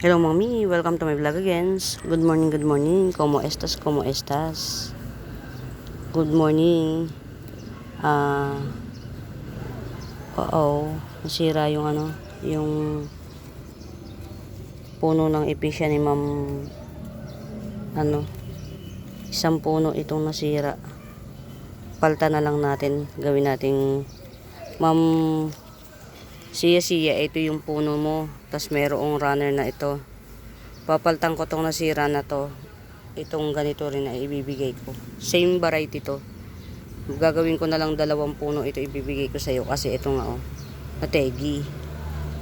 Hello mami, welcome to my vlog again. Good morning, good morning. Como estas, como estas? Good morning. Oo, nasira yung yung puno ng epicya ni ma'am. Isang puno itong nasira. Palta na lang natin, gawin nating ma'am siya, ito yung puno mo. Tas merong runner na ito. Papaltan ko tong nasira na to. Itong ganito rin na ibibigay ko. Same variety to. Gagawin ko na lang 2 puno ito ibibigay ko sa iyo kasi ito nga nategi.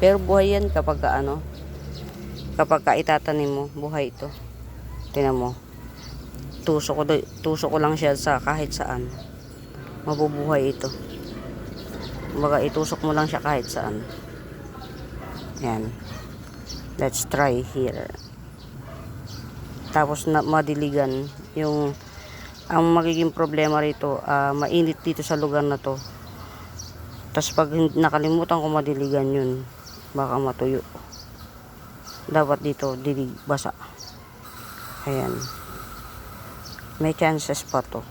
Pero buhay yan kapag kapag itatanim mo, buhay ito. Tingnan mo. Tusok ko lang siya sa kahit saan. Mabubuhay ito. Kumbaga itusok mo lang siya kahit saan. Yan. Let's try here. Tapos na madiligan yung ang magiging problema rito, mainit dito sa lugar na to. Tapos pag nakalimutan ko madiligan yun, baka matuyo. Dapat dito dilig basa. Ayan. May chances pa to.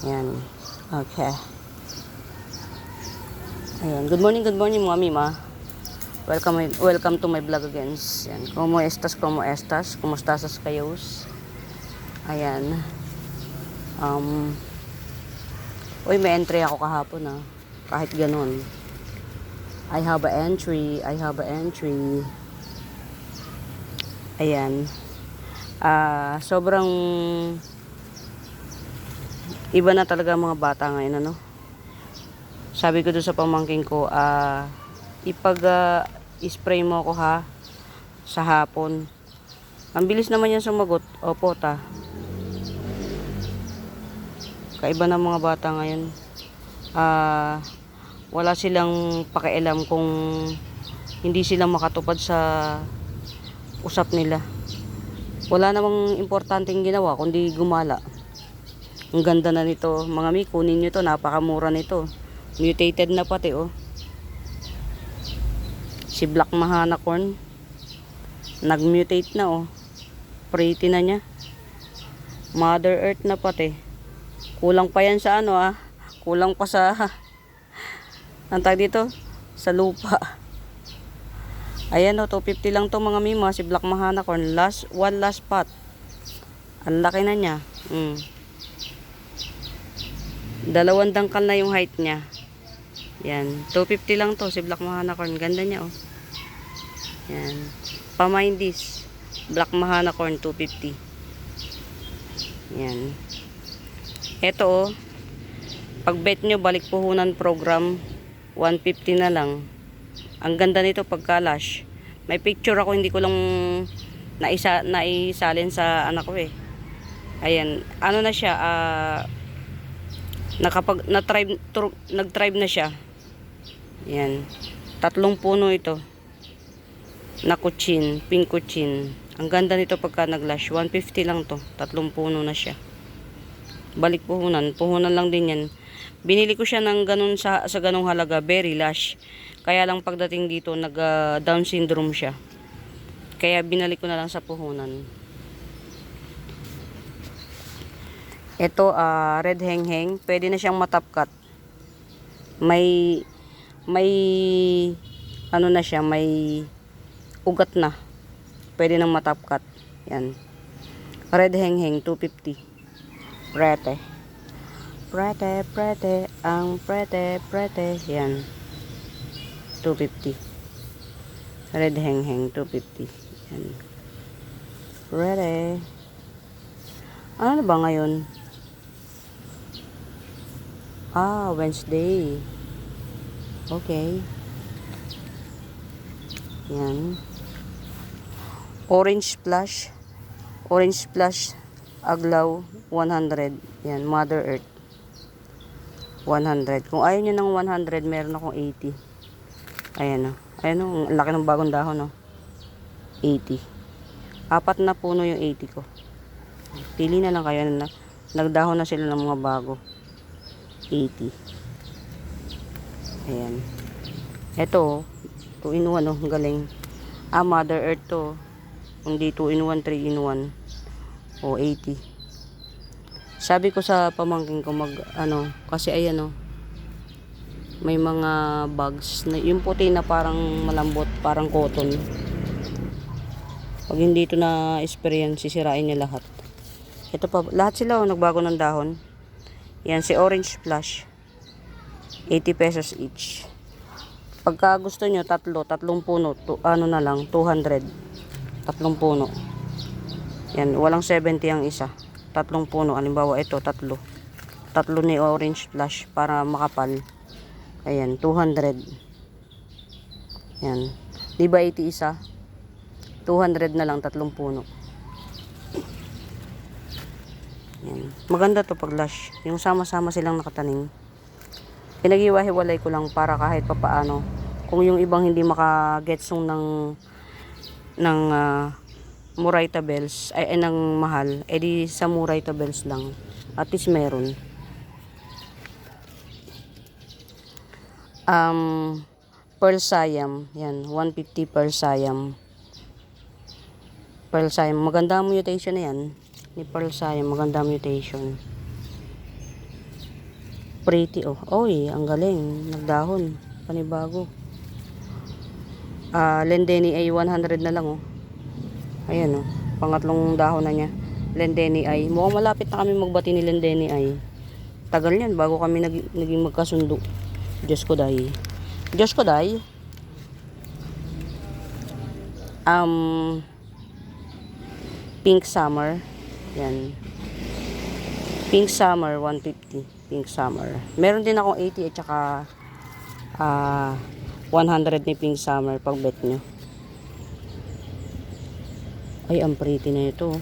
Ayan. Okay. Ayan. Good morning mami ma. Welcome to my vlog again. Ayan. Como estas? Kumusta kayos? Ayan. Uy, may entry ako kahapon kahit ganun. I have an entry. Ayan. Sobrang iba na talaga mga bata ngayon Sabi ko doon sa pamangking ko, spray mo ako sa hapon. Ang bilis naman yan sumagot. Opo ta. Kaiba ng mga bata ngayon. Wala silang pakialam kung hindi sila makatupad sa usap nila. Wala namang importanteng ginawa kundi gumala. Ang ganda na nito. Mga mi, kunin nyo to. Napakamura nito. Mutated na pati Si Black Mahana Corn. Nag-mutate na Pretty na niya. Mother Earth na pati. Kulang pa yan sa kulang pa sa ang tag dito sa lupa. Ayan 250 lang to mga mima. Si Black Mahana Corn. Last pot. Ang laki na niya. 2 dangkal na yung height niya. Yan. 250 lang to si Black Mahana Corn. Ganda niya Yan. Pamindis. Black Mahana Corn 250. Yan. Ito pag bet nyo balik puhunan program 150 na lang. Ang ganda nito pagka lash. May picture ako, hindi ko lang naisalin sa anak ko Ayan. Ano na siya, nag-tribe na siya. Yan. 3 puno ito. Na kuchin, pink kuchin. Ang ganda nito pagka naglash. 150 lang to. 3 puno na siya. Balik puhunan. Puhunan lang din yan. Binili ko siya ng ganun sa ganung halaga. Very lash. Kaya lang pagdating dito, Down syndrome siya. Kaya binalik ko na lang sa puhunan. Ito, red hengheng. Pwede na siyang matapkat. May na siya, may ugat na. Pwede nang matapkat. Yan. Red hengheng, 250. Prete. Ang prete. Yan. 250. Red hengheng, 250. Yan. Prete. Ano na ba ngayon? Wednesday. Okay. Yan. Orange splash aglaw 100. Yan, Mother Earth 100. Kung ayaw nyo ng 100, meron akong 80. Ayan ang laki ng bagong dahon 80. 4 na puno yung 80 ko. Pili na lang kayo nagdahon na sila ng mga bago. 80. Ayan. Ito 2 in 1 galing. Mother Earth to. Hindi 2 in 1, 3 in 1. O 80. Sabi ko sa pamangkin ko kasi ayan may mga bugs na yung puti na parang malambot, parang cotton. Pag hindi ito na experience, sisirain niya lahat. Ito pa, lahat sila nagbago ng dahon. Yan si Orange Flush. 80 pesos each. Pagka gusto nyo, tatlong puno, na lang, 200. Tatlong puno. Yan, walang 70 ang isa. Tatlong puno, halimbawa ito, tatlo ni Orange Flush para makapal. Ayan, 200. Yan. Di ba 80 isa? 200 na lang, tatlong puno. Yan. Maganda to pag lush. Yung sama-sama silang nakatanim. Pinag-iwa-hiwalay ko lang para kahit papaano. Kung yung ibang hindi makagetsong ng Murayta Bells, ay ng mahal, edi sa Murayta Bells lang. At least meron. Pearl Siam. Yan, 150 Pearl Siam. Pearl Siam. Maganda ang mutation na yan. Ni Pearl Siam. Maganda ang mutation. Pretty Oy, ang galing. Nagdahon. Panibago. Lendeni ay 100 na lang Ayan pangatlong dahon na niya. Lendeni ay. Mukhang malapit na kami magbati ni Lendeni ay. Tagal yan bago kami naging magkasundo. Diyos ko day. Pink Summer. Yan. Pink Summer 150. Pink Summer. Meron din akong 80 at saka 100 ni Pink Summer pag bet nyo. Ay, ang pretty na ito.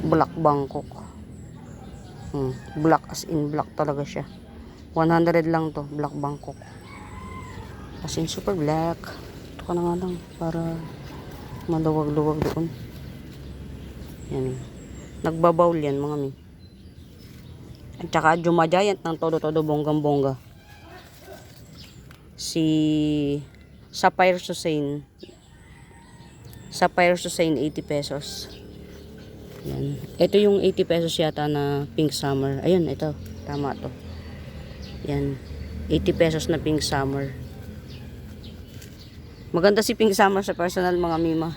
Black Bangkok. Black as in black talaga siya. 100 lang to, Black Bangkok. As in super black. Ito ka na nga lang para maluwag-luwag doon. Yan. Nagbabawl yan mga mi. At saka Juma Giant ng todo-todo bonggang-bongga. Si Sapphire Susane. Sapphire Susane 80 pesos. Yan. Ito yung 80 pesos yata na Pink Summer. Ayun, ito. Tama to. Yan. 80 pesos na Pink Summer. Maganda si Pink Summer sa personal mga mima.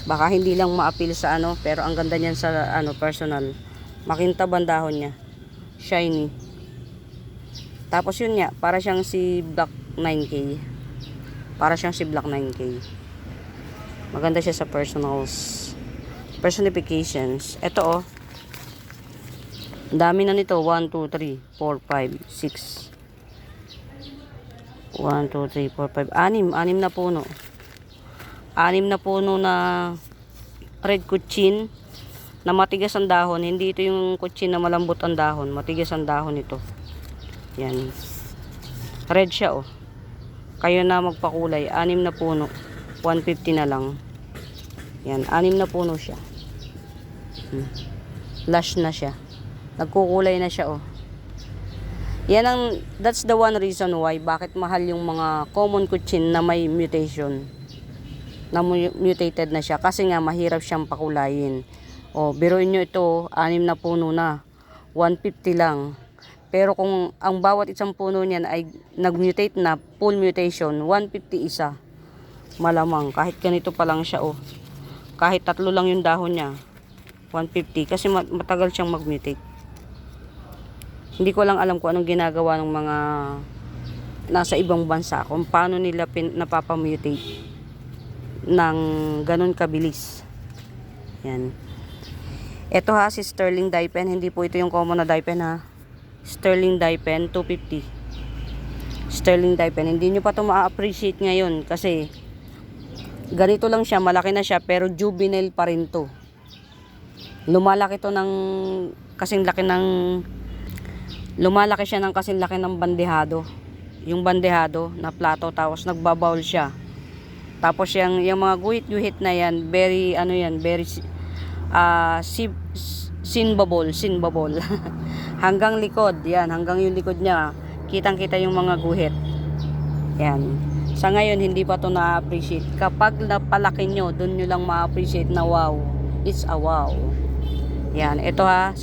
Baka hindi lang ma-appeal sa pero ang ganda niyan sa personal. Makintab ang dahon niya. Shiny. Tapos yun nga, para siyang si Black 9K. Para siyang si Black 9K. Maganda siya sa personifications. Ito dami na nito. 1, 2, 3, 4, 5, 6. 1, 2, 3, 4, 5. 6 na puno. 6 na puno na red kuchin na matigas ang dahon. Hindi ito yung kuchin na malambot ang dahon. Matigas ang dahon ito. Yan. Red siya Kayo na magpakulay. 6 na puno. 150 na lang. Yan. 6 na puno siya. Lush na siya. Nagkukulay na siya that's the one reason why bakit mahal yung mga common kuchin na may mutation. Na mutated na siya. Kasi nga mahirap siyang pakulayin. Biruin nyo ito. 6 na puno na. 150 lang. Pero kung ang bawat isang puno niyan ay nag-mutate na, full mutation, 150 isa. Malamang. Kahit ganito pa lang siya Kahit 3 lang yung dahon niya. 150 kasi matagal siyang mag-mutate. Hindi ko lang alam kung anong ginagawa ng mga nasa ibang bansa, kung paano nila napapamutate ng ganun kabilis. Yan. Ito si Sterling dye pen. Hindi po ito yung common na dye pen Sterling dye pen 250. Sterling dye pen. Hindi nyo pa ito ma-appreciate ngayon kasi ganito lang siya, malaki na siya pero juvenile pa rin to. Lumalaki siya ng kasing laki ng bandehado. Yung bandehado na plato, tapos nagbabawl siya. Tapos yung mga guhit-guhit na yan, very sinbabol. Hanggang likod, yan, hanggang yung likod niya, kitang-kita yung mga guhit. Yan. Sa ngayon, hindi pa to na-appreciate. Kapag napalaki nyo, dun nyo lang ma-appreciate na wow. It's a wow. Yan. Ito ha,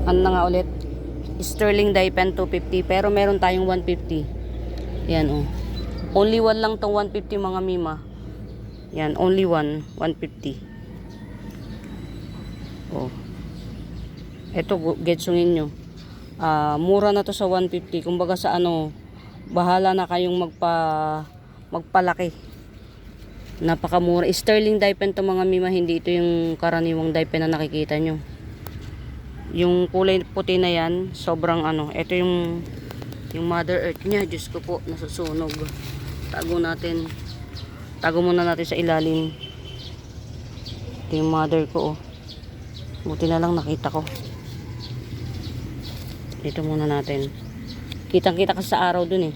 ano na nga ulit? Sterling dye pen 250. Pero meron tayong 150. Yan oh. Only one lang tong 150 mga mima. Yan, only one. 150. Oh. Ito, getsungin nyo. Mura na to sa 150. Kumbaga sa ano, bahala na kayong magpalaki. Napakamura. Sterling dye pen to mga mima, hindi ito yung karaniwang dye pen na nakikita nyo. Yung kulay puti na yan, sobrang ano, ito yung Mother Earth niya. Diyos ko po, nasusunog. Tago muna natin sa ilalim. Ito yung mother ko oh. Buti na lang nakita ko. Dito muna natin. Kitang-kita kasi sa araw dun eh.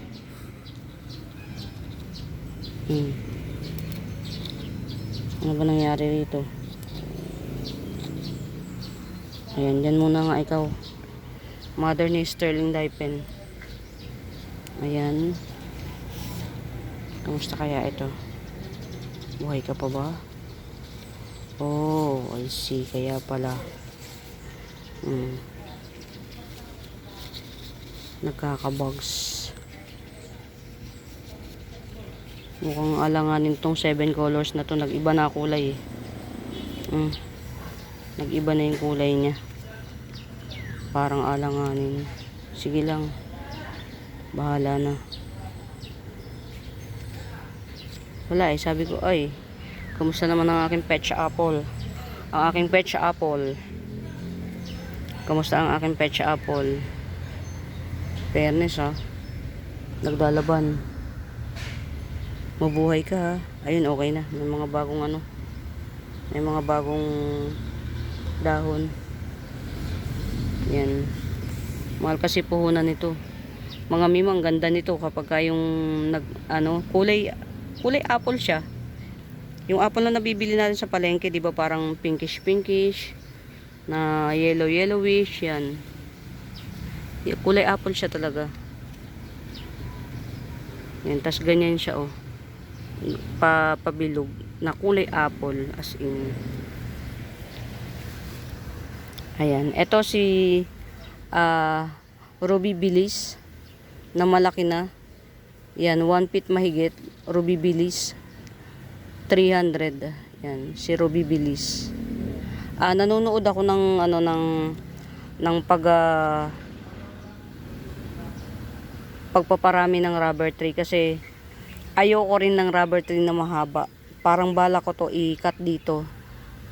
Ano ba nangyari rito? Ayan, dyan muna nga ikaw. Mother ni Sterling dye pen. Ayan. Kamusta kaya ito? Buhay ka pa ba? Oh, I see. Kaya pala. Nagkakabugs. Mukhang alanganin tong 7 colors na to. Nag-iba na kulay eh. Nag-iba na yung kulay niya. Parang alanganin. Sige lang. Bahala na. Wala eh. Sabi ko, ay, kamusta naman ang aking petsa apple? Ang aking petsa apple. Kamusta ang aking petsa apple? Fairness ha. Nagdalaban. Mabuhay ka ha. Ayun, okay na. May mga bagong ano. May mga bagong dahon. Yan. Mahal kasi puhunan nito. Mga mimang ganda nito kapag yung kulay apple siya. Yung apple na nabibili natin sa palengke, 'di ba, parang pinkish na yellowish yan. Kulay apple siya talaga. Yan, tas ganyan siya oh. Pabilog na kulay apple as in. Ayan, ito si Ruby Bilis na malaki na. Yan, 1 feet mahigit. Ruby Bilis 300. Yan, si Ruby Bilis. Nanonood ako ng pagpaparami ng rubber tree kasi ayoko rin ng rubber tree na mahaba. Parang bala ko to i-cut dito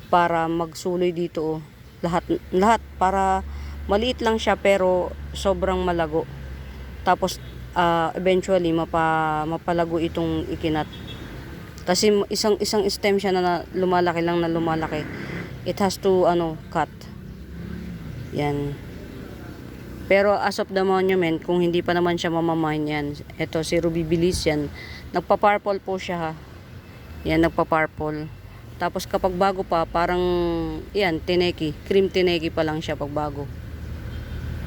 para magsuloy dito oh. Lahat para maliit lang siya pero sobrang malago. Tapos eventually mapalago itong ikinat. Kasi isang stem siya na lumalaki. It has to cut. Yan. Pero as of the monument, kung hindi pa naman siya mamamahin yan. Ito si Ruby Bilis yan. Nagpa-purple po siya ha. Yan, nagpa-purple. Tapos kapag bago pa, parang yan, tineki. Cream tineki pa lang siya pag bago.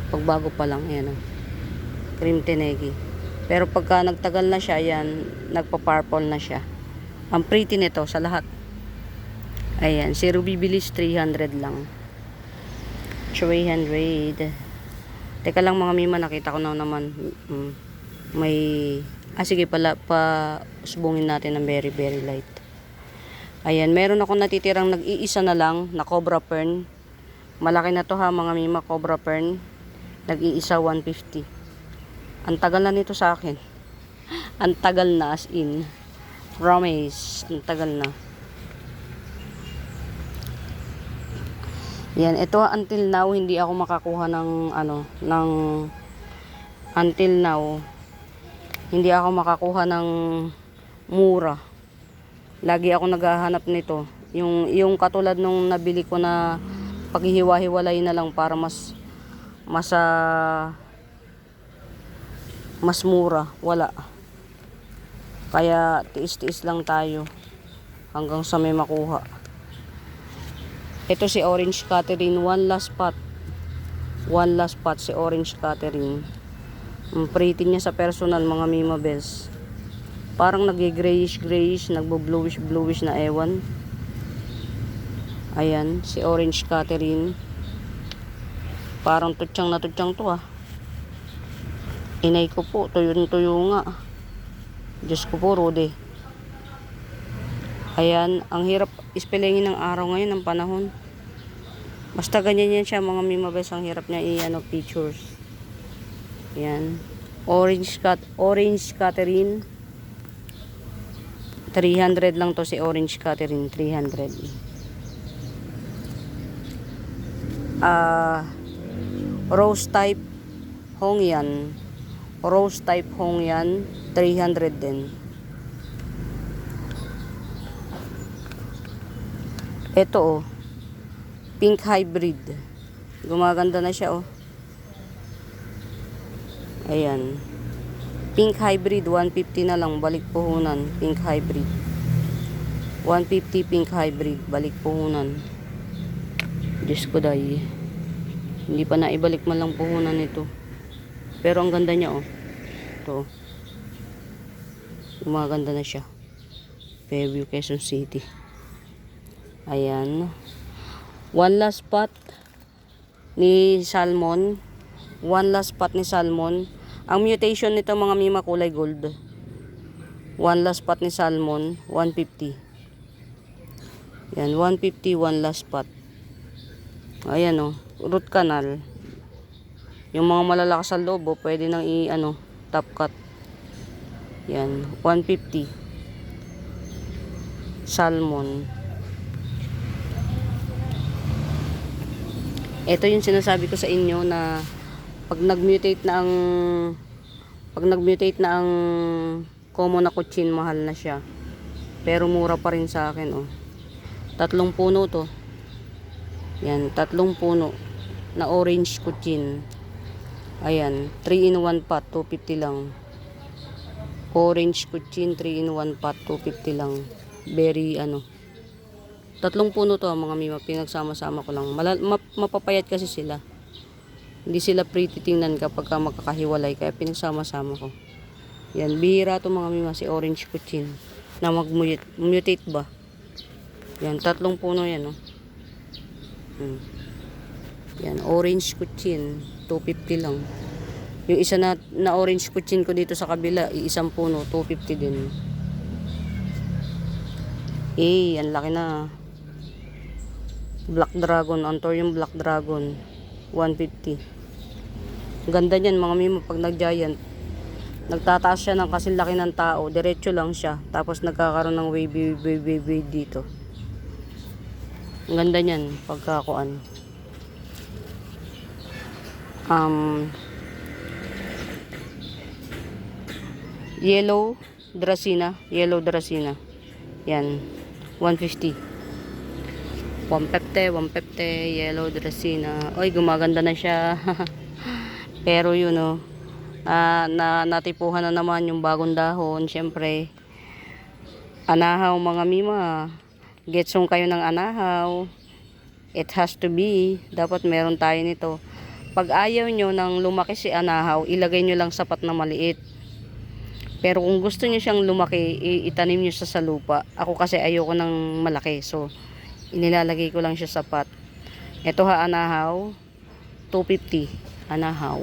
Pag bago pa lang, yan oh. Cream tineki. Pero pagka nagtagal na siya, yan, nagpa-purple na siya. Ang pretty nito sa lahat. Ayan, si Ruby Bilis 300 lang. 300. Teka lang mga mima, nakita ko na naman. May, sige pala, subungin natin ng very very light. Ayan, meron ako natitirang nag-iisa na lang na cobra fern. Malaki na to ha mga mima, cobra fern. Nag-iisa 150. Ang tagal na nito sa akin. Ang tagal na as in. Promise, ang tagal na. Yan, ito until now hindi ako makakuha until now hindi ako makakuha ng mura. Lagi ako naghahanap nito. Yung katulad nung nabili ko na paghihiwa-hiwalay na lang para mas mura, wala. Kaya tiis-tiis lang tayo hanggang sa may makuha. Ito si Orange Catherine, one last pot si Orange Catherine. Ang pretty niya sa personal, mga Mima Bells. Parang nag-grayish, nagbo-bluish na ewan. Ayan, si Orange Catherine. Parang tutsang na tutsang to ah. Inay ko po, tuyo nga. Diyos ko po, Rode. Ayan, ang hirap ispelingin ng araw ngayon, ng panahon. Basta ganyan yan siya, mga Mima Bells. Ang hirap niya pictures. Ayan. Orange Catherine. 300 lang to si Orange Catherine, 300. Rose type Hongyan. Rose type Hongyan, 300 din. Ito oh, pink hybrid. Gumaganda na siya oh. Ayan. Pink hybrid, 150 na lang, balik puhunan. Pink hybrid. 150 pink hybrid, balik puhunan. Diyos ko dahi. Hindi pa na ibalik man lang puhunan ito. Pero ang ganda niya oh. Ito. Gumaganda na siya. Fairview, Quezon City. Ayan. One last spot ni Salmon. One last spot ni Salmon. Ang mutation nito, mga Mima, kulay gold. One last spot ni Salmon, 150. Yan, 150, one last spot. Ayan oh, root canal. Yung mga malalakas sa loob, oh, pwede nang top cut. Yan, 150. Salmon. Ito yung sinasabi ko sa inyo na pag nag-mutate na ang common na kutsin, mahal na siya. Pero mura pa rin sa akin oh. 3 puno to. Yan, 3 puno na orange kutsin. Ayan, 3 in 1 pot, 250 lang. Orange kutsin, 3 in 1 pot, 250 lang. Very 3 puno to mga Mima, pinagsama-sama ko lang. Mapapayat kasi sila. Hindi sila pretty tingnan kapag makakahiwalay, kaya pinagsama-sama ko. Yan, bihira to mga Mima, si orange kutsin na mag-mutate ba. Yan, 3 puno yan oh. Yan, orange kutsin, 250 lang. Yung isa na orange kutsin ko dito sa kabila, isang puno, 250 din. Ang laki na. Black Dragon, Anthurium Black Dragon, 150. Ganda niyan mga Mima, pag nag-giant. Nagtataas siya ng kasi laki ng tao, diretso lang siya. Tapos nagkakaroon ng wave dito. Ang ganda niyan pagkakuan. Yellow Dracena. Yan, 150. 150, Yellow Dracena. Oy, gumaganda na siya. Pero yun oh, natipuhan na naman yung bagong dahon. Syempre, anahaw mga Mima. Getsong kayo ng anahaw. It has to be. Dapat meron tayo nito. Pag ayaw nyo nang lumaki si anahaw, ilagay nyo lang sapat na maliit. Pero kung gusto nyo siyang lumaki, itanim nyo sa lupa. Ako kasi ayoko ng malaki. So, inilalagay ko lang siya sapat. Ito anahaw, 250. Anahaw.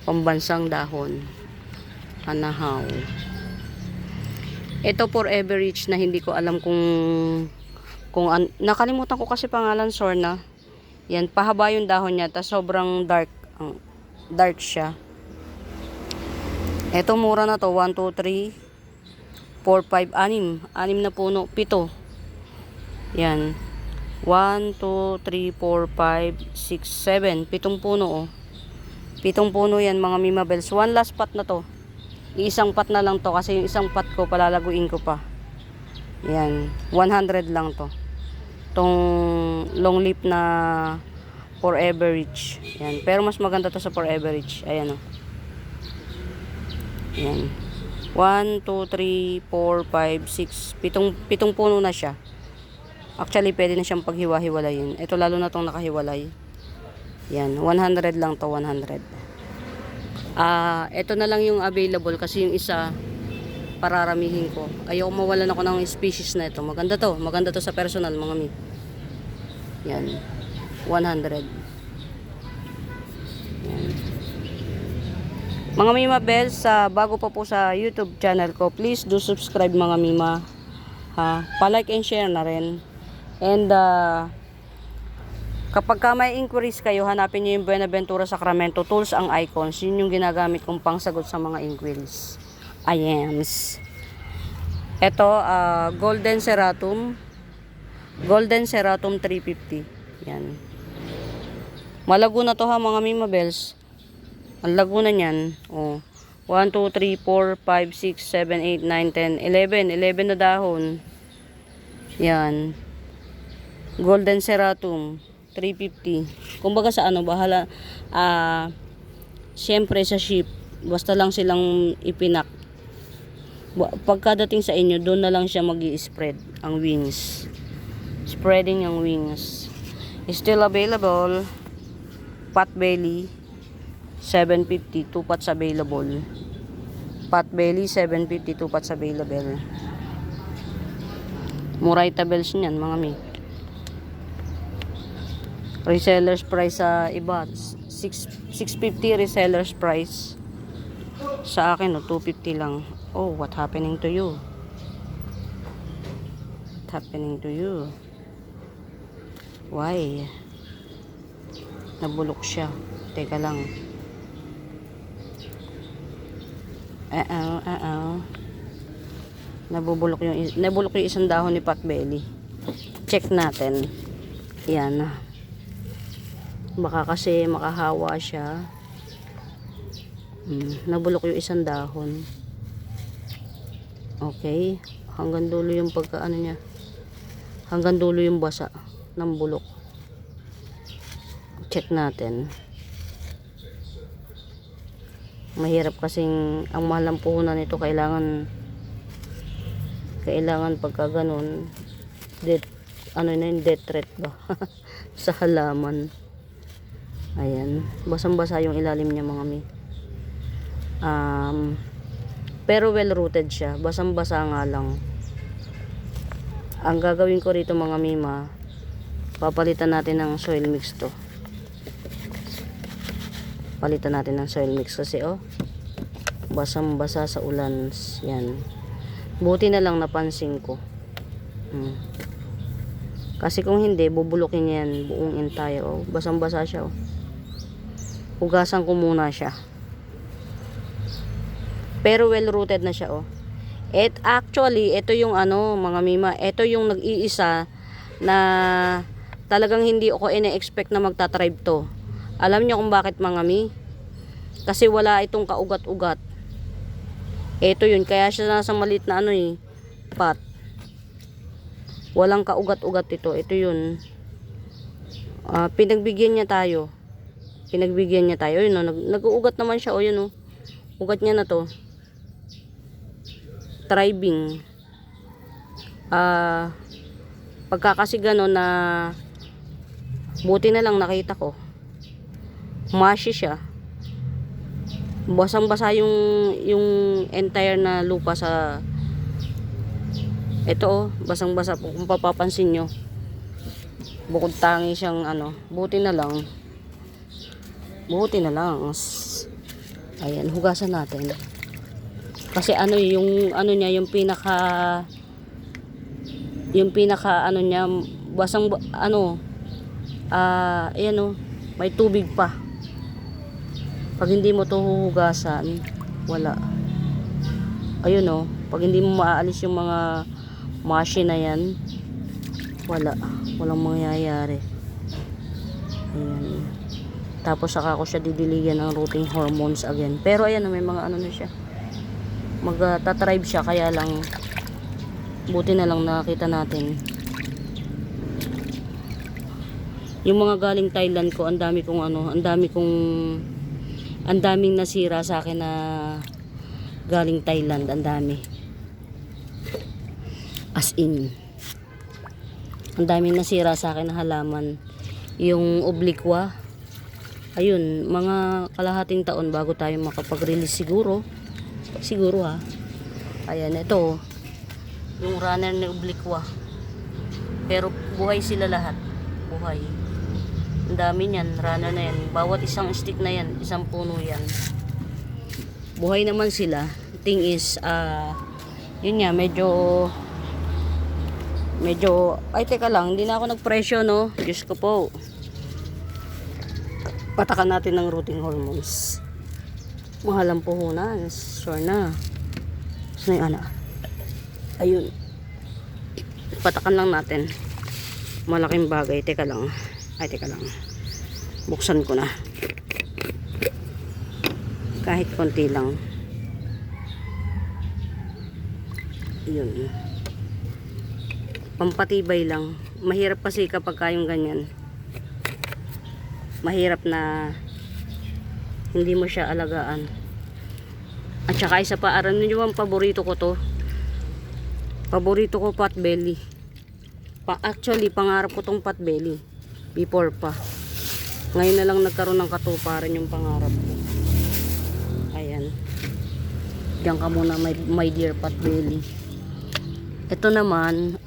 Pambansang dahon. Anahaw. Ito Forever Rich na hindi ko alam kung nakalimutan ko kasi pangalan, Sorna. Yan, pahaba yung dahon niya, tas sobrang dark siya. Ito mura na to, 1, 2, 3, 4, 5, 6 na puno, 7. Yan. 1, 2, 3, 4, 5, 6, 7. 7 puno oh. 7 puno yan mga Mima Bells. One last pot na to. Iisang pot na lang to kasi yung isang pot ko palalaguin ko pa. Yan. 100 lang to. Tong long leaf na Forever Rich. Yan. Pero mas maganda to sa Forever Rich. Ayan oh. Yan. 1, 2, 3, 4, 5, 6. 7 puno na siya. Actually, pwede na siyang paghiwa-hiwalayin. Ito lalo na tong nakahiwalay. Yan, 100 lang to, 100. Ito na lang yung available kasi yung isa pararamihin ko. Ayoko mawalan ako ng species na ito. Maganda to. Maganda to sa personal, mga mi. Yan. 100. Yan. Mga Mima Bells, bago pa po sa YouTube channel ko, please do subscribe mga Mima. Pa-like and share na rin. And kapag ka may inquiries kayo, hanapin nyo yung Buenaventura Sacramento Tools ang icons. Yun yung ginagamit kong pangsagot sa mga inquiries. Ayams. Ito, Golden Ceratum. Golden Ceratum 350. Yan. Malago na to ha mga Mima Bells. Ang lago na niyan. 1, 2, 3, 4, 5, 6, 7, 8, 9, 10, 11. 11 na dahon. Yan. Golden Ceratum 350. Kumbaga sa ano, bahala. Siyempre sa ship, basta lang silang ipinak. Pagkadating sa inyo, doon na lang siya magi-spread ang wings. Spreading ang wings. Still available. Pot belly 750, 2 pots available. Pot belly 750, 2 pots available. Murayta bells niyan mga mi. Resellers price sa iba 650 resellers price. Sa akin 250 lang. Oh, what happening to you? What happening to you? Why? Nabulok siya. Teka lang. Nabulok yung isang dahon ni pot belly. Check natin. Yan. Baka kasi makahawa siya. Nabulok yung isang dahon. Okay. Hanggang dulo yung pagkaano niya. Hanggang dulo yung basa ng bulok. Check natin. Mahirap kasing ang mahal ng puhunan nito, kailangan pagka ganun death threat ba sa halaman. Ayan, basang-basa yung ilalim niya mga mi. Pero well rooted siya, basang-basa nga lang. Ang gagawin ko rito mga Mima, papalitan natin ng soil mix to. Palitan natin ng soil mix kasi basang-basa sa ulan. Yan. Buti na lang napansin ko. Kasi kung hindi, bubulukin yan buong entire. Basang-basa siya. Hugasan ko muna siya. Pero well rooted na siya. Actually, ito yung mga Mima, ito yung nag-iisa na talagang hindi ako ine-expect na magta-thrive to. Alam niyo kung bakit mga mi? Kasi wala itong kaugat-ugat. Ito yun, kaya siya nasa maliit na pot. Walang kaugat-ugat ito. Ito yun. Pinagbigyan niya tayo. Yun, nag-uugat naman siya. Yun, ugat niya na to. Thriving. Pagka kasi gano'n na buti na lang nakita ko. Mushy siya. Basang-basa yung entire na lupa sa ito basang-basa po kung papapansin nyo. Bukod tangi siyang buti na lang. Ayan, hugasan natin. Kasi niya yung pinaka niya basang ayan may tubig pa. Pag hindi mo to huhugasan, wala. Ayun pag hindi mo maaalis yung mga mushy na yan, walang mangyayari. Ayan. Tapos saka ko siya didiligan ng rooting hormones again. Pero ayan may mga na siya. Magta-thrive siya, kaya lang buti na lang nakita natin. Yung mga galing Thailand ko, ang daming nasira sa akin na galing Thailand, ang dami. As in, ang daming nasira sa akin na halaman. Yung obliqua, Ayun, mga kalahating taon bago tayo makapag-release siguro. Siguro ha. Ayan, ito. Yung runner ni Obliqua. Pero buhay sila lahat. Buhay. Ang dami niyan, runner na yan. Bawat isang stick na yan, isang puno yan. Buhay naman sila. Thing is, yun nga, medyo, ay teka lang, hindi na ako nagpresyo, no? Diyos ko po. Patakan natin ng rooting hormones. Mahal ang puhunan, sure na. Saan yung anak? Ayun. Patakan lang natin. Malaking bagay, teka lang. Ay, teka lang. Buksan ko na. Kahit konti lang. Ayun. Pampatibay lang. Mahirap kasi kapag kayong ganyan. Mahirap na hindi mo siya alagaan. At saka isa pa, aram nyo ang paborito ko to. Paborito ko potbelly. Actually, pangarap ko tong potbelly. Before pa. Ngayon na lang nagkaroon ng katuparan yung pangarap ko. Ayan. Diyan ka muna, my dear potbelly. Ito naman,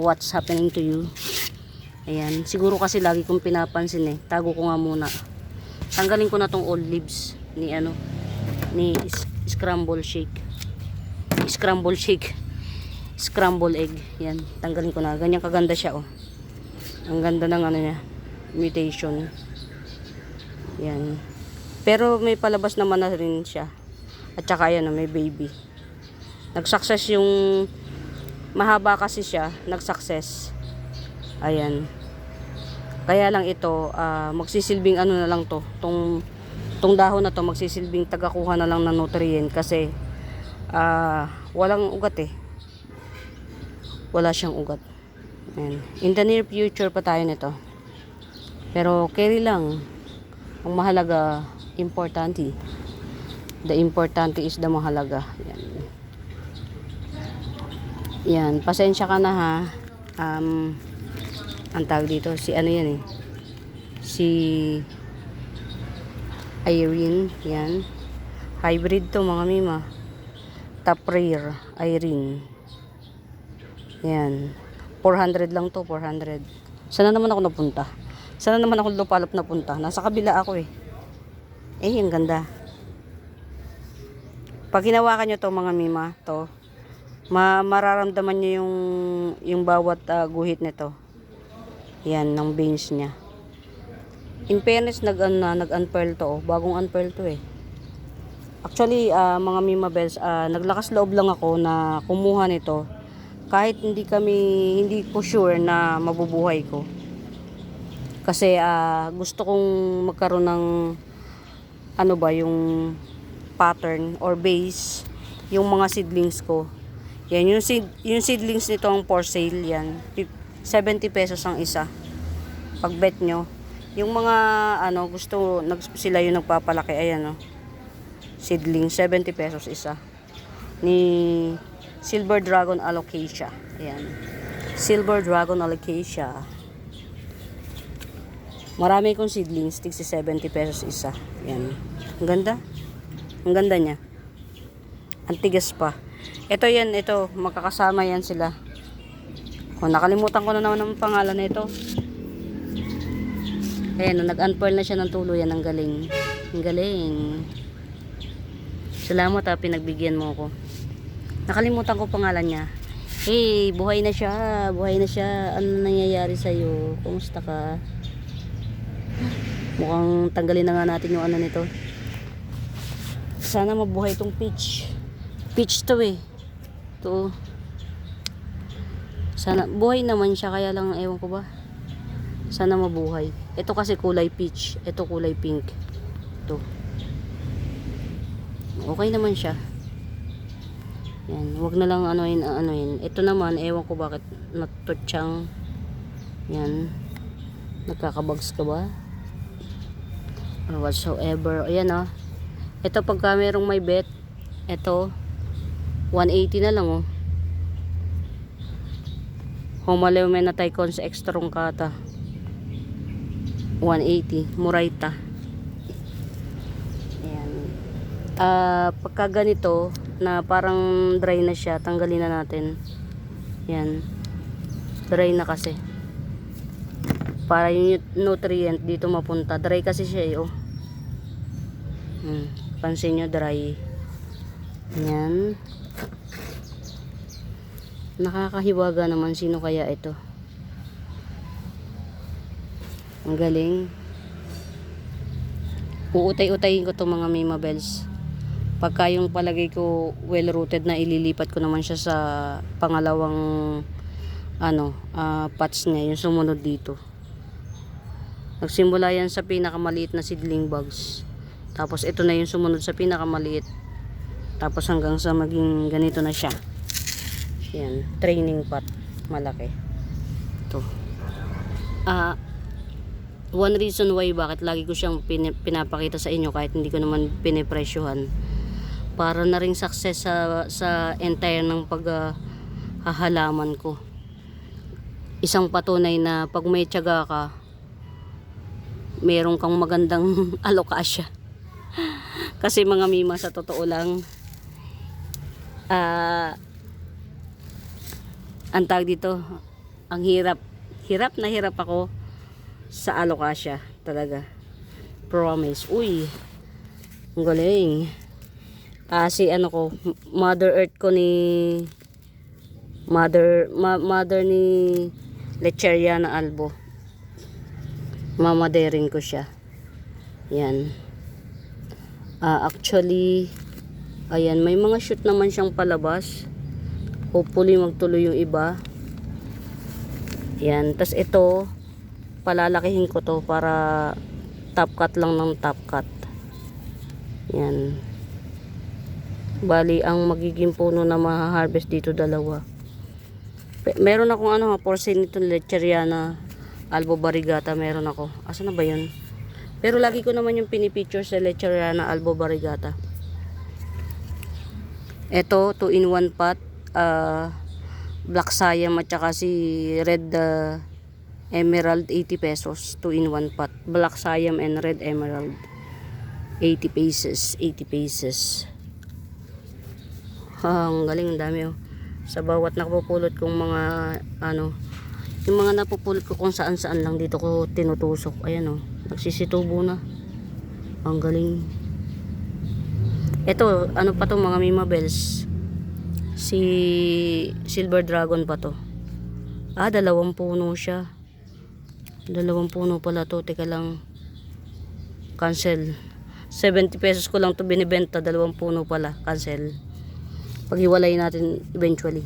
what's happening to you? Ayan, siguro kasi lagi kong pinapansin eh. Tago ko nga muna. Tanggalin ko na tong old leaves ni scramble shake. Scramble egg. Yan, tanggalin ko na. Ganyan kaganda siya oh. Ang ganda ng ano niya, mutation. Yan. Pero may palabas naman na rin siya. At saka yan, may baby. Nag-success yung mahaba kasi siya, nag-success. Ayan. Kaya lang ito, magsisilbing ano na lang to. Tong dahon na to, magsisilbing tagakuha na lang ng nutrient kasi walang ugat eh. Wala siyang ugat. Ayan. In the near future pa tayo nito. Pero carry lang. Ang mahalaga, importante. The importante is the mahalaga. Yan. Yan. Pasensya ka na ha. Ang tawag dito, si ano yan eh. Si Irene. Yan. Hybrid to mga mima. Top rare. Irene. Yan. 400 lang to, 400. Sana naman ako napunta? Sana naman ako lupalop napunta? Nasa kabila ako eh. Eh, ang ganda. Pag hinawakan nyo to mga mima, to, mararamdaman nyo yung bawat guhit nito. Yan, ng veins niya. In fairness, nag-unpearl to. Oh. Bagong unpearl to eh. Actually, mga mima bells, naglakas loob lang ako na kumuha nito. Kahit hindi po sure na mabubuhay ko. Kasi gusto kong magkaroon ng ano ba, yung pattern or base, yung mga seedlings ko. Yan, yung seedlings nito ang for sale yan. 70 pesos ang isa. Pag bet nyo. Yung mga sila yung nagpapalaki, ayan seedlings, 70 pesos isa. Ni Silver Dragon Alocasia. Ayan. Silver Dragon Alocasia. Marami kong seedlings, tig 70 pesos isa. Ayan. Ang ganda. Ang ganda niya. Ang tigas pa. Ito yan, ito. Magkakasama yan sila. Oh, nakalimutan ko na naman ang pangalan nito. Ayan, nag-unpearl na siya ng tuluyan. Ang galing. Ang galing. Salamat pinagbigyan mo ako. Nakalimutan ko pangalan niya. Hey, buhay na siya. Buhay na siya. Ano nangyayari sa'yo? Kumusta ka? Mukhang tanggalin na nga natin yung ano nito. Sana mabuhay itong peach. Peach to eh. Ito. Sana, buhay naman siya. Kaya lang, ewan ko ba. Sana mabuhay. Ito kasi kulay peach. Ito kulay pink. Ito. Okay naman siya. Yan, wag na lang anuin. Ito naman, ewan ko bakit natutsang. Yan. Nagkakabags ka ba? Or whatsoever. Ayan Ito pagka merong may bet, ito 180 na lang Homaleume na Tycon sa extra kata. 180, Muraita. Pagka ganito na parang dry na siya, tanggalin na natin. Yan, dry na kasi, para yung nutrient dito mapunta. Dry kasi siya eh, oh. Pansin nyo, dry. Yan. Nakakahiwaga naman. Sino kaya ito? Ang galing. Uutay-utayin ko to mga Mima Bells. Pagka yung palagay ko well rooted na, ililipat ko naman siya sa pangalawang patch niya, yung sumunod dito. Nagsimula yan sa pinakamaliit na seedling bugs. Tapos ito na yung sumunod sa pinakamaliit. Tapos hanggang sa maging ganito na siya. Yan, training pot. Malaki. Ito. One reason why bakit lagi ko siyang pinapakita sa inyo kahit hindi ko naman pinipresyohan. Para na ring success sa entire ng paghahalaman ko. Isang patunay na pag may tiyaga ka, meron kang magandang alokasya. Kasi mga Mima, sa totoo lang, ang tawag dito, ang hirap na hirap ako sa alokasya talaga. Promise. Uy, ang galing. Si Mother Earth ko ni Mother ni Lecheriana albo, mamaderin ko siya. Yan. Actually, ayan, may mga shoot naman siyang palabas. Hopefully magtuloy yung iba. Yan. Tas ito, palalakihin ko to para top cut lang ng top cut. Yan. Bali, ang magiging puno na maha-harvest dito, dalawa. Meron akong porcine nito, Lecheriana albo variegata. Meron ako. Asa na ba yun? Pero lagi ko naman yung pinipicture sa Lecheriana albo variegata. Ito, 2-in-1 pot. Black Siam at saka si Red Emerald, 80 pesos. 2-in-1 pot. Black Siam and Red Emerald, 80 pesos. Ang galing, ang dami oh. Sa bawat napupulot kong mga yung mga napupulot ko kung saan lang, dito ko tinutusok. Ayan oh, nagsisitubo na. Ang galing. Ito, pa to mga Mima Bells? Si Silver Dragon pa to. 2 puno siya. 2 puno pala to. Teka lang. Cancel. 70 pesos ko lang to binibenta. 2 puno pala. Cancel. Paghiwalay natin eventually.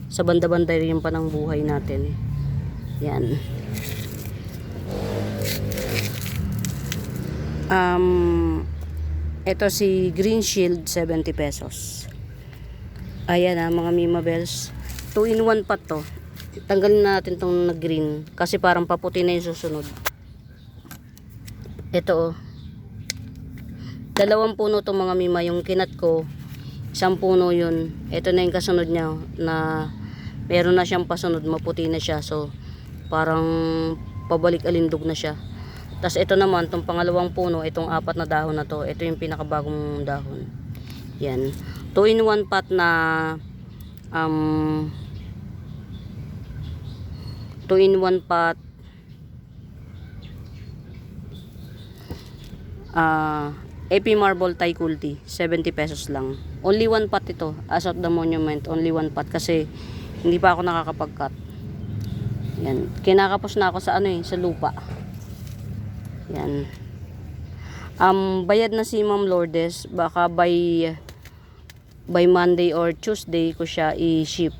Sa banda-banda rin pa ng buhay natin. Yan. Ito si Green Shield, 70 pesos. Ayan mga Mima Bells. 2-in-1 pot to. Tanggalin natin tong nag-green kasi parang paputi na yung susunod. Ito 2 puno to mga Mima. Yung kinat ko, 1 puno yun. Ito na yung kasunod niya na meron na siyang pasunod, maputi na siya. So parang pabalik alindog na siya. Tapos ito naman, itong pangalawang puno, itong 4 na dahon na to, ito yung pinakabagong dahon. Yan. 2-in-1 pot na 2-in-1 pot AP Marble Thai Kulti, 70 pesos lang. Only 1 pot ito, as of the monument. Only 1 pot kasi hindi pa ako nakakapag-cut. Yan. Kinakapos na ako sa sa lupa. Yan. Bayad na si Ma'am Lourdes. Baka by Monday or Tuesday ko siya i-ship.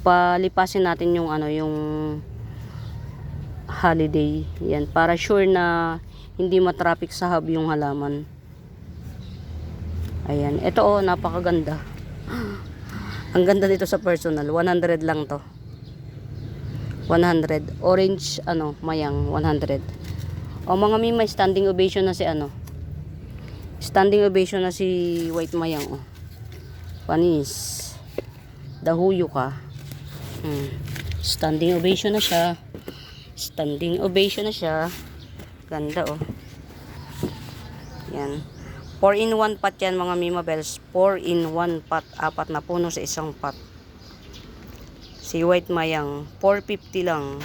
Palipasin natin yung yung holiday. Yan, para sure na hindi matraffic sa hub yung halaman. Ayan, ito napakaganda. Ang ganda dito sa personal. 100 lang to. 100. Orange mayang 100. Mga Mima, standing ovation na si standing ovation na si White Mayang Panis. Dahuyo ka. Standing ovation na siya. Standing ovation na siya. Ganda Yan. 4 in 1 pot yan mga Mima Bells. 4 in 1 pot. 4 na puno sa isang pot. Si White Mayang, 450 lang.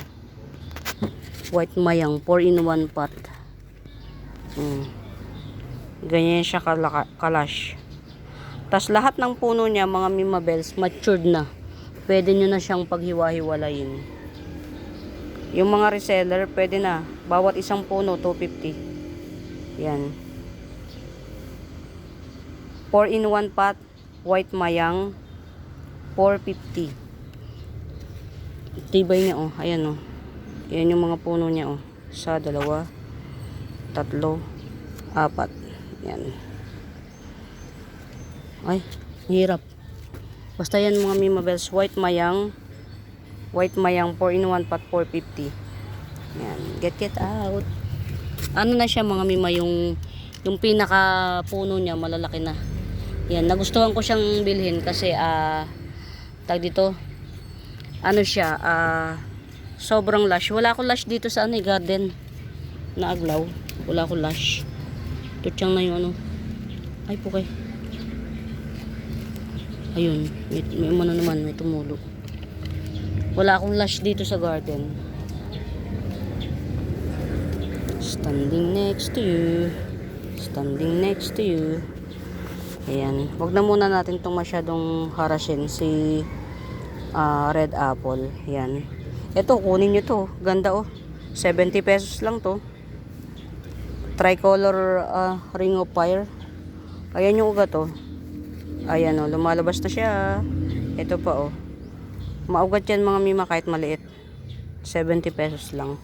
White Mayang, 4 in 1 pot. Ganyan siya kalash. Tas lahat ng puno niya mga Mima Bells, matured na. Pwede nyo na siyang paghiwa-hiwalayin. Yung mga reseller, pwede na. Bawat isang puno, 250. Yan. 4 in 1 pot, White Mayang, 450. Tibay niya, oh. Ayan, oh. Ayan yung mga puno niya, oh. Sa 2, 3, 4. Yan. Ay, hirap. Basta yan mga Mima Bells, White Mayang, 4 in 1 pot, 450. Yan. Get out. Ano na siya mga Mima, yung pinaka puno niya, malalaki na. Yan, nagustuhan ko siyang bilhin kasi tag dito, ano siya, sobrang lush. Wala akong lush dito sa garden na aglaw. Wala akong lush. Tutsang na yung ano. Ay po kay. Ayun, may umano naman, may tumulo. Wala akong lush dito sa garden. Standing next to you. Standing next to you. Ayan. Wag na muna natin itong masyadong harasin si red apple. Ayan. Ito, kunin nyo to. Ganda oh. 70 pesos lang to. Tricolor ring of fire. Ayan yung ugat oh. Ayan oh. Lumalabas na siya. Ito pa oh. Maugat yan mga Mima kahit maliit. 70 pesos lang.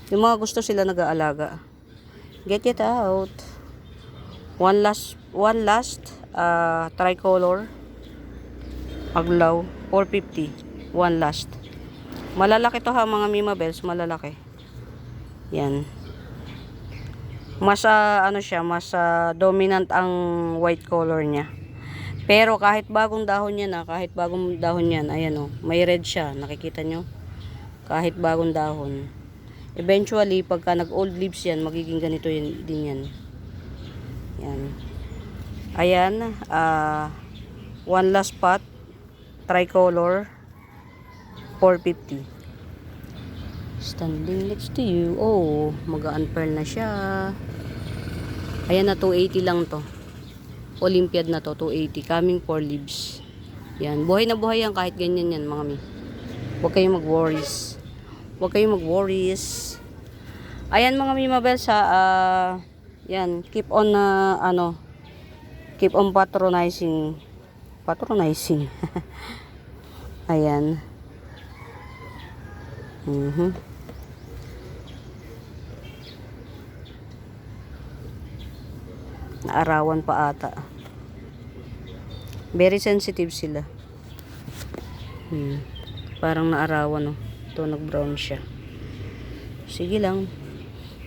Yung mga gusto sila nag-aalaga. Get it out. One last tricolor aglaw 450. One last. Malalaki to ha mga Mima Bells, malalaki. Yan. Mas ano siya, mas dominant ang white color niya. Pero kahit bagong dahon yan ayan oh, may red siya, nakikita nyo? Kahit bagong dahon. Eventually, pagka nag-old leaves yan, magiging ganito din yan. Yan. Ayan, one last pot, tricolor, 450. Standing next to you. Oh, mag-unpearl na siya. Ayan na, 280 lang to. Olympiad na to, 280. Coming 4 leaves. Yan, buhay na buhay yan kahit ganyan yan, mga mi. Huwag kayong mag-worries. Huwag kayong mag-worries. Ayan mga Mima Bells ha, yan, keep on keep on patronizing. Ayan. Naarawan pa ata. Very sensitive sila. Parang naarawan oh. Ito nag-brown siya. Sige lang.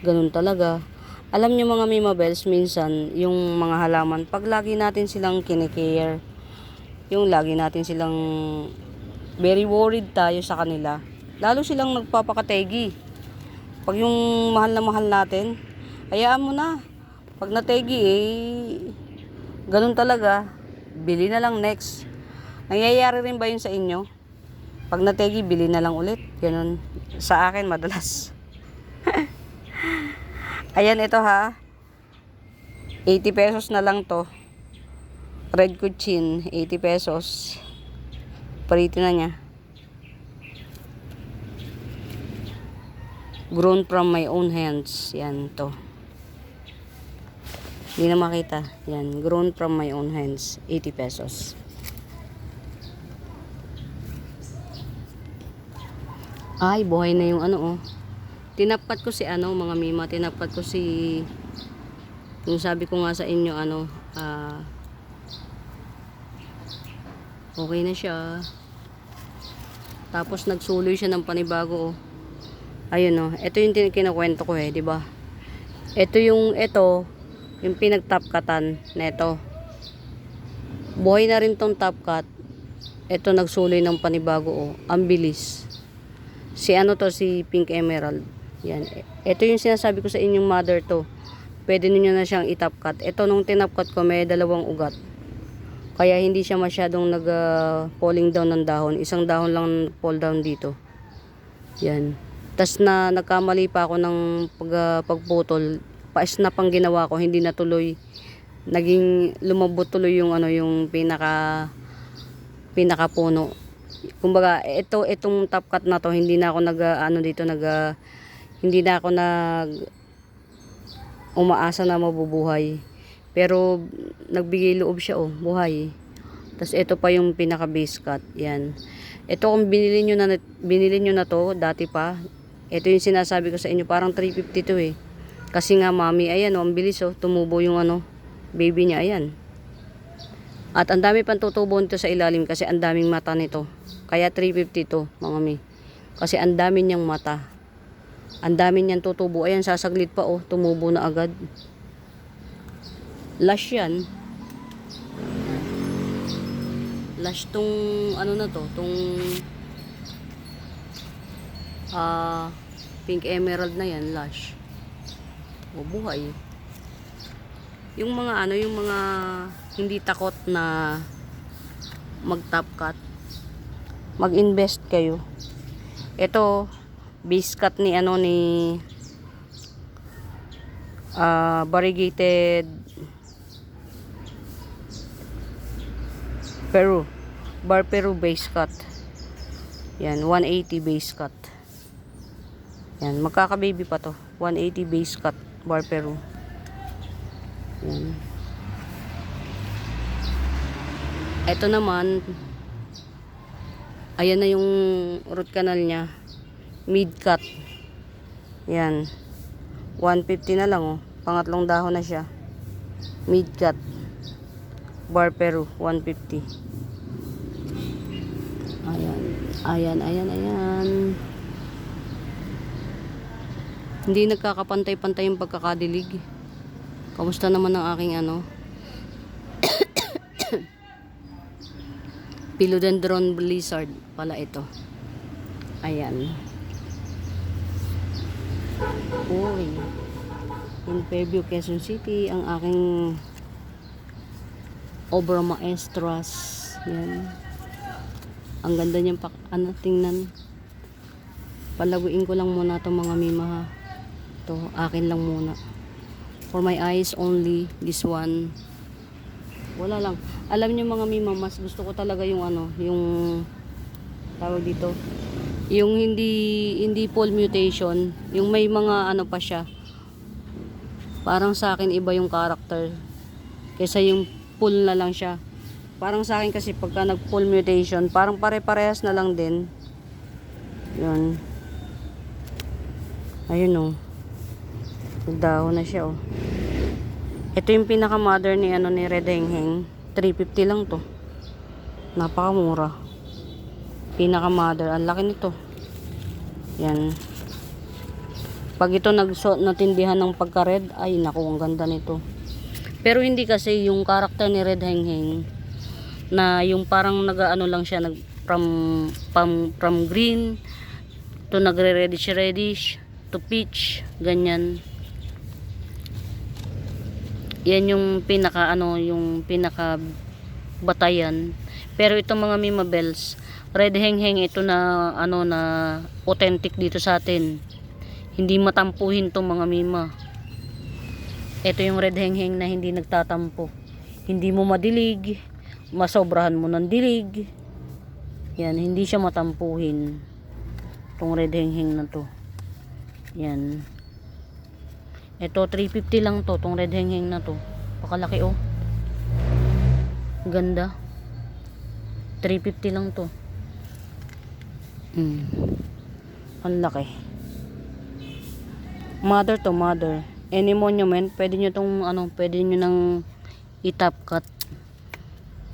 Ganun talaga. Alam nyo mga Mima Bells, minsan yung mga halaman, pag lagi natin silang kinikare, yung lagi natin silang very worried tayo sa kanila, lalo silang nagpapakategi. Pag yung mahal na mahal natin, hayaan mo na. Pag nategi ganun talaga, bili na lang next. Nangyayari rin ba yun sa inyo? Pag nategi, bili na lang ulit. Ganun. Sa akin, madalas. Ayan, ito ha. 80 pesos na lang to. Red Cochin, 80 pesos. Parito na niya. Grown from my own hands. Yan to. Hindi na makita. Yan. Grown from my own hands. 80 pesos. Ay, buhay na yung ano oh. Tinapat ko si mga Mima. Tinapat ko si yung sabi ko nga sa inyo okay na siya. Tapos nagsuloy siya ng panibago oh. Ayun oh. Ito yung kinakwento ko di ba? Ito yung pinag-top cutan neto. Buhay na rin tong top cut. Ito nagsuloy ng panibago oh. Ang bilis. Si si Pink Emerald. Yan. Ito yung sinasabi ko sa inyong mother to. pwede niyo na siyang i-top cut. Ito nung tinop cut ko may dalawang ugat. Kaya hindi siya masyadong falling down ng dahon. Isang dahon lang fall down dito. Yan. Tas nagkamali pa ako ng pagputol. Pa-snap ang ginawa ko, hindi natuloy. Naging lumabot tuloy yung yung pinaka puno. Kumbaga, itong top cut na to, hindi na ako hindi na ako umaasa na mabubuhay. Pero nagbigay loob siya, buhay. Tapos ito pa yung pinaka base cut. Yan. Ito kung binili nyo na to dati pa. Ito yung sinasabi ko sa inyo, parang 350 to eh. Kasi nga mami, ayan ang bilis tumubo yung baby niya, ayan. At ang dami pang tutubo nito sa ilalim kasi ang daming mata nito. Kaya 350 to, mga mi. Kasi ang dami niyang mata. Ang dami niyang tutubo. Ayan, sasaglit pa tumubo na agad. Lush yan. Lush tong na to, tong pink emerald na yan, lush. Buhay. Yung mga yung mga hindi takot na mag-top cut, mag-invest kayo. Ito base cut ni variegated Peru base cut. Yan, 180 base cut. Yan, magkaka-baby pa to. 180 base cut Bar Peru. Yan. Ito naman, ayan na yung root canal niya. Mid cut. Yan. 150 na lang Pangatlong dahon na siya. Mid cut. Bar Peru, 150. Ayan. Hindi nagkakapantay-pantay yung pagkakadilig. Kamusta naman ang aking Philodendron blizzard pala ito. Ayan. Uy. In Fairview, Quezon City, ang aking Obra Maestras. Yan. Ang ganda niyang tingnan. Palaguin ko lang muna itong mga mima ha. Ito, akin lang muna. For my eyes only, this one. Wala lang. Alam niyo mga mima, mas gusto ko talaga yung yung tawag dito. Yung hindi full mutation, yung may mga pa siya. Parang sa akin iba yung character kaysa yung full na lang siya. Parang sa akin kasi pagka nag full mutation, parang pare-parehas na lang din. Yun. Ayun Nagdahon na siya Ito yung pinaka mother ni ni Red Hengheng. 350 lang to. Napakamura. Pinaka mother, ang laki nito. Yan. Pag ito natindihan ng pagka-red, ay naku, ang ganda nito. Pero hindi kasi yung character ni Red Hengheng na yung parang lang siya from green to nagre-reddish to peach, ganyan. Yan yung pinaka yung pinaka batayan. Pero itong mga Mima Bells, Red Hengheng ito na na authentic dito sa atin. Hindi matampuhin tong mga Mima. Ito yung Red Hengheng na hindi nagtatampo. Hindi mo madilig, masobrahan mo ng dilig. Yan, hindi siya matampuhin. Itong Red Hengheng na to. Yan. Ito 350 lang to, tong Red Hengheng na to. Pakalaki Ganda. 350 lang to. Ang laki. Mother to mother. Any monument, pwede nyo tong pwede nyo nang i-top cut.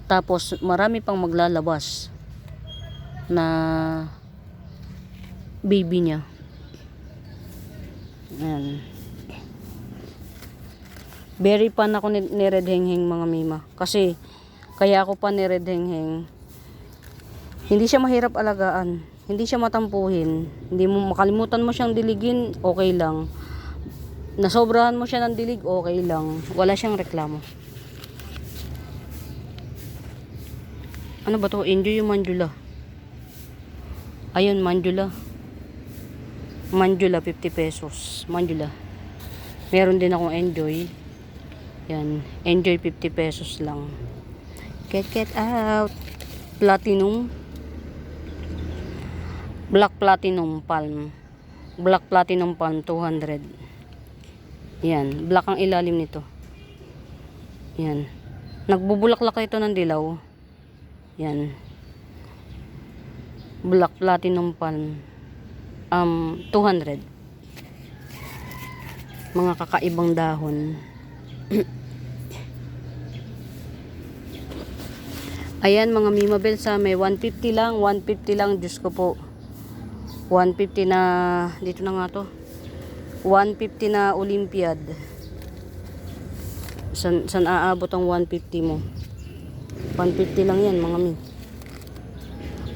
Tapos marami pang maglalabas na baby niya. Ayan. Very fan ako ni Red Hengheng mga Mima. Kasi kaya ako pa ni Red Hengheng. Hindi siya mahirap alagaan. Hindi siya matampuhin. Hindi mo makalimutan mo siyang diligin, okay lang. nasobrahan mo siya ng dilig, okay lang. Wala siyang reklamo. Ano ba to? Enjoy yung Manjula. Ayun, Manjula. Manjula, 50 pesos. Manjula. Meron din akong Enjoy. Yan. Enjoy, 50 pesos lang. Get out. Platinum. Black Platinum Palm. Black Platinum Palm, 200. Yan. Black ang ilalim nito. Yan. Nagbubulaklak ito ng dilaw. Yan. Black Platinum Palm. 200. Mga kakaibang dahon. Ayan mga Mimabel sa may 150 lang. 150 lang. Diyos ko po. 150 na. Dito na nga to. 150 na Olympiad. San aabot ang 150 mo? 150 lang yan mga mi.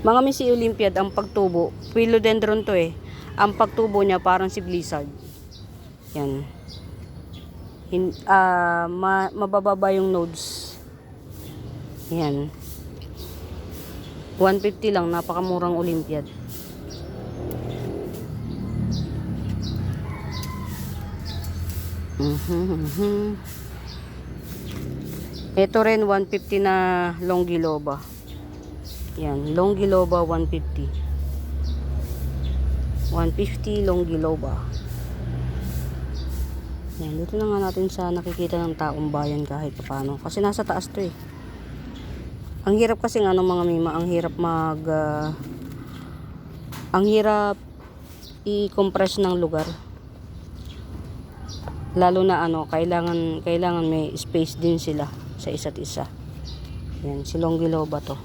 Mga mi, si Olympiad ang pagtubo, philodendron to eh. Ang pagtubo niya parang si Blizzard. Yan. Mabababa yung nodes. Yan. 150 lang, napakamurang Olympiad. Ito rin 150 na Longiloba. Yan, Longiloba 150. 150 Longiloba. Yan, dito na nga natin sa nakikita ng taong bayan kahit paano. Kasi nasa taas to eh. Ang hirap kasi nga mga mima, ang hirap ang hirap i-compress ng lugar. Lalo na kailangan may space din sila sa isa't isa. Yan, si Longiloba to.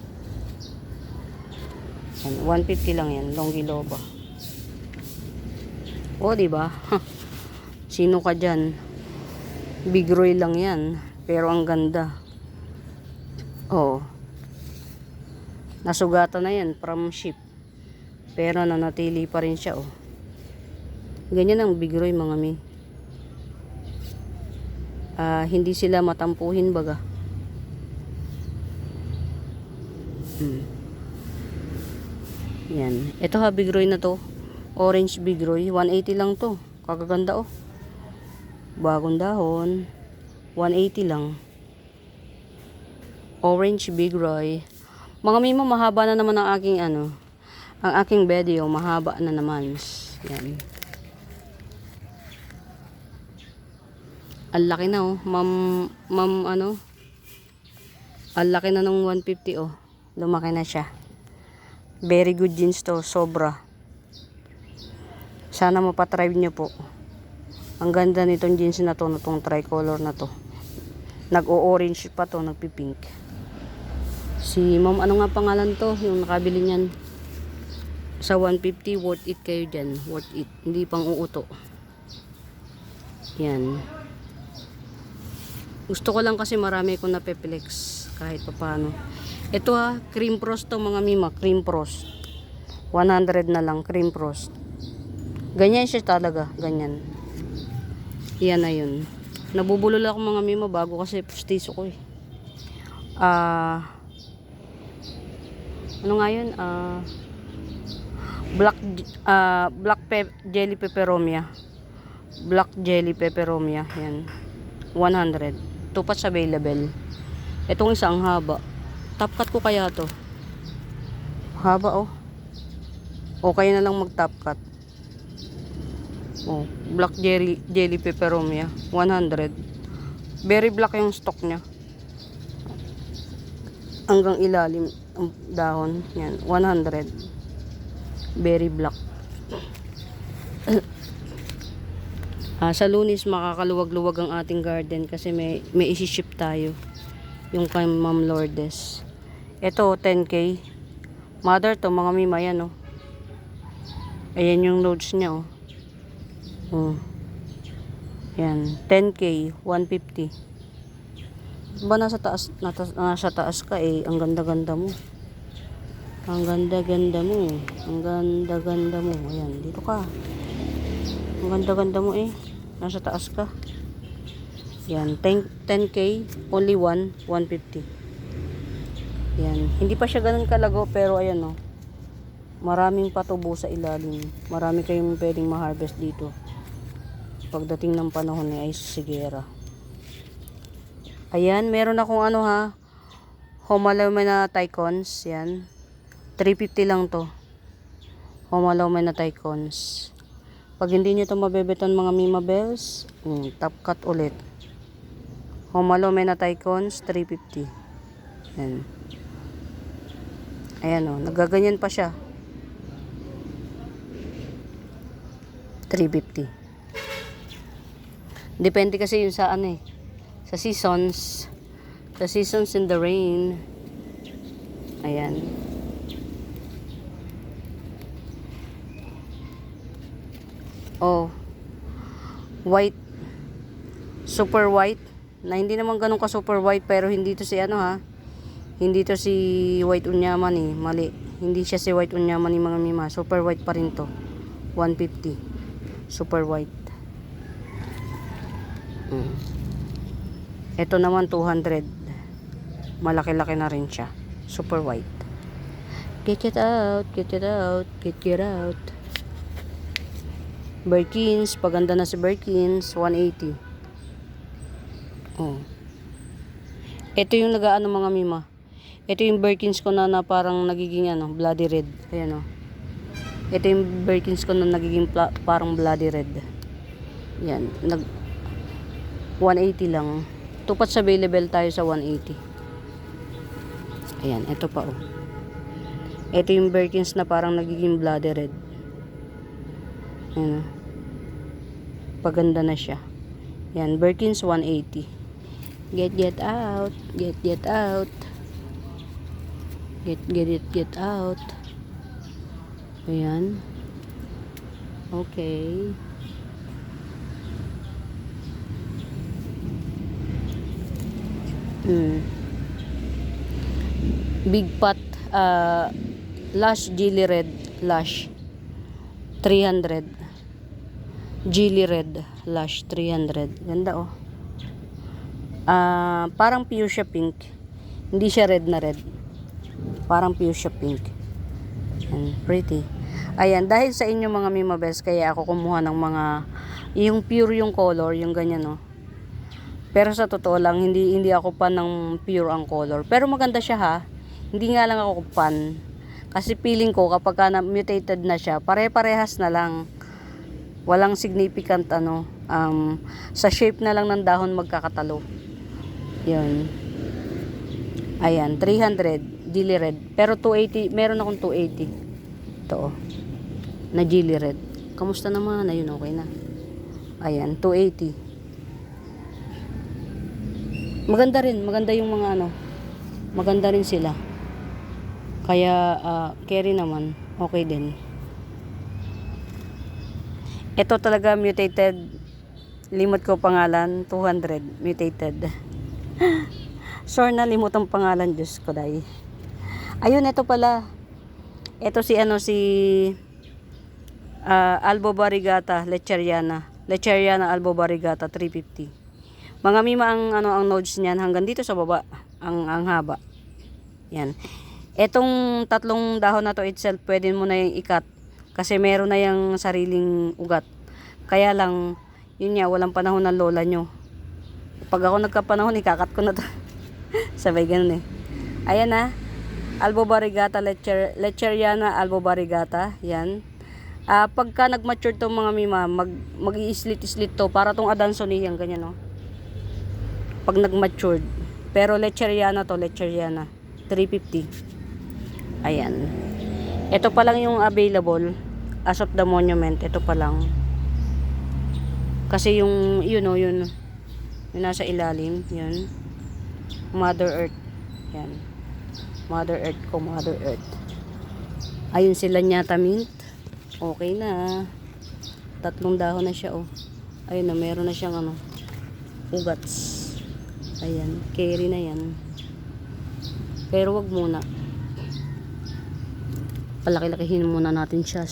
Yan, 150 lang yan, Longiloba. O, diba? Sino ka dyan? Big Roy lang yan. Pero ang ganda. Oo. Nasugatan na yan from ship. Pero nanatili pa rin siya, oh. Ganyan ang Big Roy, mga mi. Hindi sila matampuhin baga. Yan. Ito ha, Big Roy na to. Orange Big Roy. 180 lang to. Kagaganda oh. Bagong dahon. 180 lang. Orange Big Roy. Mga mimo, mahaba na naman ang aking ang aking video. Mahaba na naman. Yan. Ang laki na oh. Ang laki na ng 150 oh. Lumaki na siya. Very good jeans to. Sobra. Sana mapatry nyo po. Ang ganda nitong jeans na to. Itong tricolor na to. Nag-o-orange pa to. Nagpipink. Si ma'am, ano nga pangalan to? Yung nakabili niyan. Sa 150, worth it kayo dyan. Worth it. Hindi pang uuto. Yan. Gusto ko lang kasi marami kong napeplex kahit paano. Ito ha, cream frost to mga mima, cream frost. 100 na lang, cream frost. Ganyan siya talaga, ganyan. Yan na yun. Nabubulol ako mga mima bago kasi pustiso ko eh. Ano nga yun? Jelly peperomia. Black jelly peperomia, yan. 100. Tupas available. Itong isang haba. Top cut ko kaya to. Haba oh. Okay na lang mag top cut. Oh, black jelly peperomia 100. Very black yung stock niya. Hanggang ilalim ang dahon. Yan, 100. Very black. Sa Lunes makakaluwag-luwag ang ating garden kasi may isi-ship tayo. Yung kay Ma'am Lourdes. Ito 10K. Mother to mga mima yan oh. Ayan yung loads niya oh. Oh. Yan, 10K, 150. Ba nasa taas ka eh. Ang ganda-ganda mo. Ang ganda-ganda mo. Ang ganda-ganda mo. Ayan, dito ka. Ang ganda-ganda mo eh. Nasa taas ka. Yan, 10K, only 150. Yan, hindi pa siya ganun kalago pero ayan o. Maraming patubo sa ilalim. Marami kayong pwedeng ma-harvest dito. Pagdating ng panahon ni Ice Sigera. Ayan, meron akong ano ha. Homalomena Tycons. Yan. 350 lang to. Homalomena Tycons. Pag hindi nyo to mabebeton mga Mima Bells, top cut ulit. Homalomena Tycons, 350. Yan. Ayan o, nagaganyan pa siya. 350. Depende kasi yun sa ano eh. Sa seasons. Sa seasons in the rain. Ayan. Oh. White. Super white. Na hindi naman ganun ka super white pero hindi to si ano ha. Hindi to si White Unyaman eh. Mali. Hindi siya si White Unyaman ni mga Mima. Super white pa rin to. 150. Super white. Ito naman 200. Malaki-laki na rin siya. Super white. Get it out. Get it out. Get it out. Birkins. Paganda na si Birkins. 180. Oh. Ito yung nagaano mga Mima. Ito yung Birkins ko na parang nagiging ano, bloody red. Ayan o. Ito yung Birkins ko na nagiging parang bloody red. Yan. 180 lang. Tupat sa available tayo sa 180. Ayan. Ito pa oh. Ito yung Birkins na parang nagiging bloody red. Ayan o. Paganda na siya. Yan. Birkins 180. Get out. Get out. Get out. Ayan. Okay. Big pot Lush Jelly Red Lush 300. Jelly Red Lush 300. Ganda oh. Parang fuchsia pink. Hindi siya red na red. Parang fuchsia pink. And pretty. Ayan, dahil sa inyo mga Mima Bells, kaya ako kumuha ng mga yung pure yung color, yung ganyan no. Pero sa totoo lang, hindi ako pan ng pure ang color. Pero maganda siya ha. Hindi nga lang ako pan. Kasi feeling ko kapag na mutated na siya, pare-parehas na lang. Walang significant ano, sa shape na lang ng dahon magkakatalo. Yun. Ayan, 300 Jelly Red. Pero 280, meron akong 280. Ito oh. Na Jelly Red. Kamusta naman? Ayun, okay na. Ayan, 280. Maganda rin. Maganda yung mga ano. Maganda rin sila. Kaya, carry naman. Okay din. Ito talaga mutated. Limot ko pangalan. 200. Mutated. Sure na limot ang pangalan. Diyos ko dahi. Ayun, ito pala. Ito si ano si Albo Barigata Lecheriana. Lecheriana Albo Barigata 350. Mga Mima ang ano ang nodes niyan hanggang dito sa baba, ang haba. Yan. Etong tatlong dahon na to itself, pwede mo na yung ikat kasi meron na yung sariling ugat. Kaya lang yun nga, walang panahon ng lola nyo. Pag ako nagkapanahon, ikakat ko na to. Sabay ganun eh. Ayan na. Albo Barigata Lecheriana Albo Barigata. Yan. Pagka nag-mature to mga Mima, mag-i-slit-slit to para tong Adansonii yan ganyan no. Pag nag-matured. Pero Lecheriana to, Lecheriana 350. Ayan. Ito pa lang yung available as of the monument. Ito pa lang. Kasi yung yun nasa ilalim, yun. Mother Earth. Yan. Mother Earth ko, Mother Earth. Ayun sila nyata mint. Okay na. 3 dahon na siya oh. Ayun na, meron na siyang ano, ugats. Ayan, carry na yan. Pero wag muna. Palaki-lakihin muna natin siya.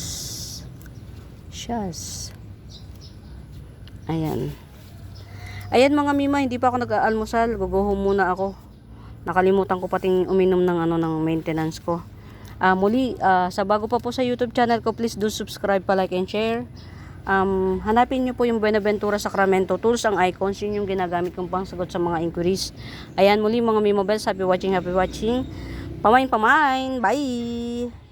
Ayan. Ayan mga mima, hindi pa ako nag-aalmusal. Guguho muna ako. Nakalimutan ko pating uminom ng ng maintenance ko. Muli, sa bago pa po sa YouTube channel ko, please do subscribe pa, like and share. Hanapin nyo po yung Buenaventura Sacramento Tools, ang icons, yun yung ginagamit kong pangsagot sa mga inquiries. Ayan, muli mga Mimobels, happy watching, happy watching. Pamain, bye!